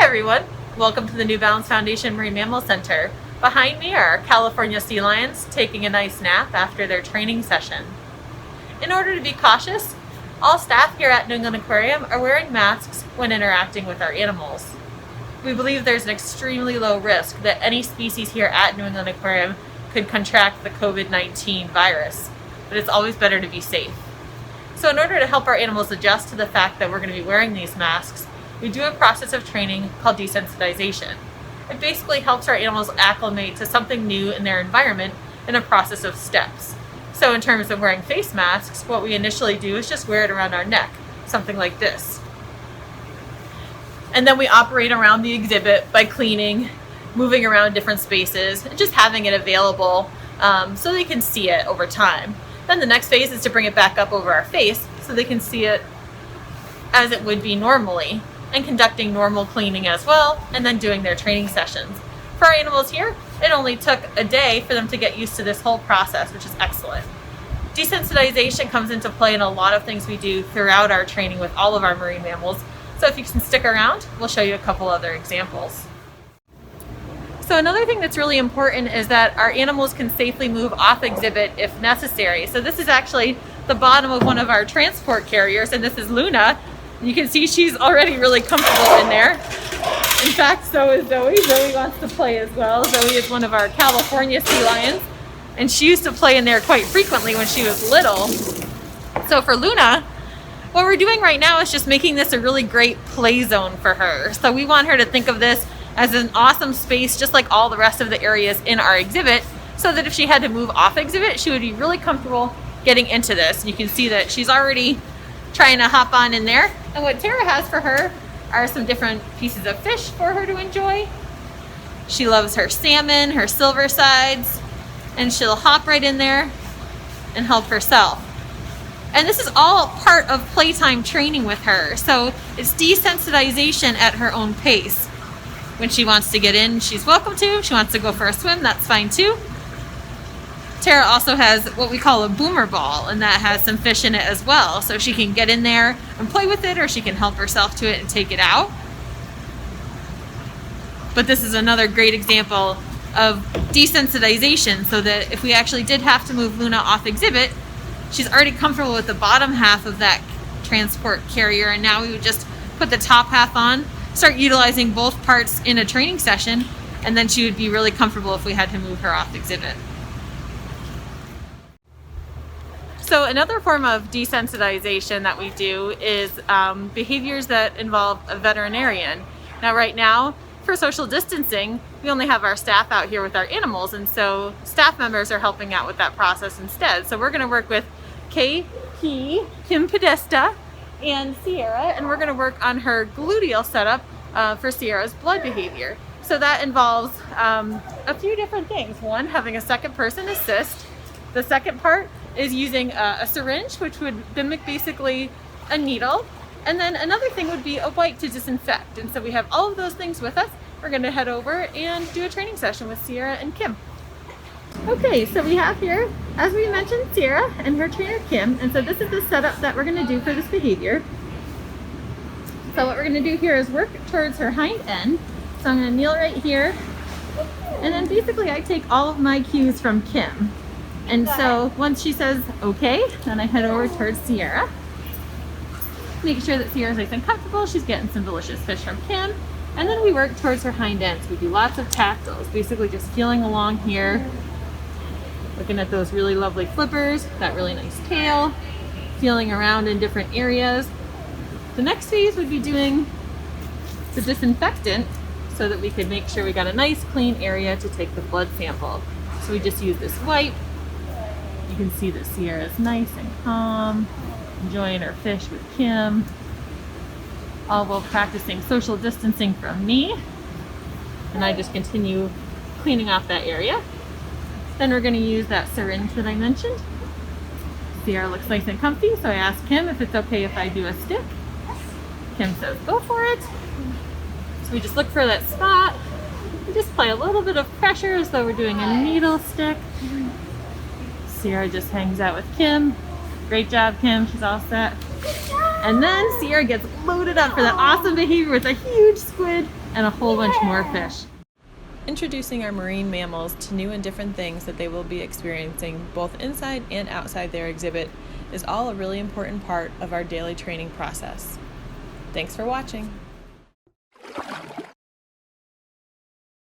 everyone, welcome to the New Balance Foundation Marine Mammal Center. Behind me are our California sea lions taking a nice nap after their training session. In order to be cautious, all staff here at New England Aquarium are wearing masks when interacting with our animals. We believe there's an extremely low risk that any species here at New England Aquarium could contract the COVID-19 virus, but it's always better to be safe. So in order to help our animals adjust to the fact that we're going to be wearing these masks, we do a process of training called desensitization. It basically helps our animals acclimate to something new in their environment in a process of steps. So in terms of wearing face masks, what we initially do is just wear it around our neck, something like this. And then we operate around the exhibit by cleaning, moving around different spaces, and just having it available so they can see it over time. Then the next phase is to bring it back up over our face so they can see it as it would be normally, and conducting normal cleaning as well, and then doing their training sessions. For our animals here, it only took a day for them to get used to this whole process, which is excellent. Desensitization comes into play in a lot of things we do throughout our training with all of our marine mammals. So if you can stick around, we'll show you a couple other examples. So another thing that's really important is that our animals can safely move off exhibit if necessary. So this is actually the bottom of one of our transport carriers, and this is Luna. You can see she's already really comfortable in there. In fact, so is Zoe. Zoe wants to play as well. Zoe is one of our California sea lions, and she used to play in there quite frequently when she was little. So for Luna, what we're doing right now is just making this a really great play zone for her. So we want her to think of this as an awesome space, just like all the rest of the areas in our exhibit, so that if she had to move off exhibit, she would be really comfortable getting into this. You can see that she's already trying to hop on in there. And what Tara has for her are some different pieces of fish for her to enjoy. She loves her salmon, her silver sides, and she'll hop right in there and help herself. And this is all part of playtime training with her. So it's desensitization at her own pace. When she wants to get in, she's welcome to. If she wants to go for a swim, that's fine too. Tara also has what we call a boomer ball, and that has some fish in it as well. So she can get in there and play with it, or she can help herself to it and take it out. But this is another great example of desensitization, so that if we actually did have to move Luna off exhibit, she's already comfortable with the bottom half of that transport carrier, and now we would just put the top half on, start utilizing both parts in a training session, and then she would be really comfortable if we had to move her off exhibit. So another form of desensitization that we do is behaviors that involve a veterinarian. Now right now, for social distancing, we only have our staff out here with our animals, and so staff members are helping out with that process instead. So we're going to work with Kim Podesta, and Sierra, and we're going to work on her gluteal setup for Sierra's blood behavior. So that involves a few different things. One, having a second person assist. The second part is using a syringe, which would mimic basically a needle. And then another thing would be a wipe to disinfect. And so we have all of those things with us. We're going to head over and do a training session with Sierra and Kim. Okay, so we have here, as we mentioned, Sierra and her trainer Kim. And so this is the setup that we're going to do for this behavior. So what we're going to do here is work towards her hind end. So I'm going to kneel right here. And then basically I take all of my cues from Kim. And so once she says okay, then I head over towards Sierra. Making sure that Sierra's nice and comfortable. She's getting some delicious fish from Kim. And then we work towards her hind end. So we do lots of tactiles, basically just feeling along here. Looking at those really lovely flippers, that really nice tail, feeling around in different areas. The next phase would be doing the disinfectant so that we could make sure we got a nice clean area to take the blood sample. So we just use this wipe. You can see that Sierra is nice and calm, enjoying her fish with Kim, all while practicing social distancing from me. And I just continue cleaning off that area. Then we're going to use that syringe that I mentioned. Sierra looks nice and comfy, so I ask Kim if it's okay if I do a stick. Kim says go for it. So we just look for that spot. We just apply a little bit of pressure as though we're doing a needle stick. Sierra just hangs out with Kim. Great job, Kim. She's all set. Good job. And then Sierra gets loaded up for that awesome behavior with a huge squid and a whole bunch more fish. Introducing our marine mammals to new and different things that they will be experiencing both inside and outside their exhibit is all a really important part of our daily training process. Thanks for watching.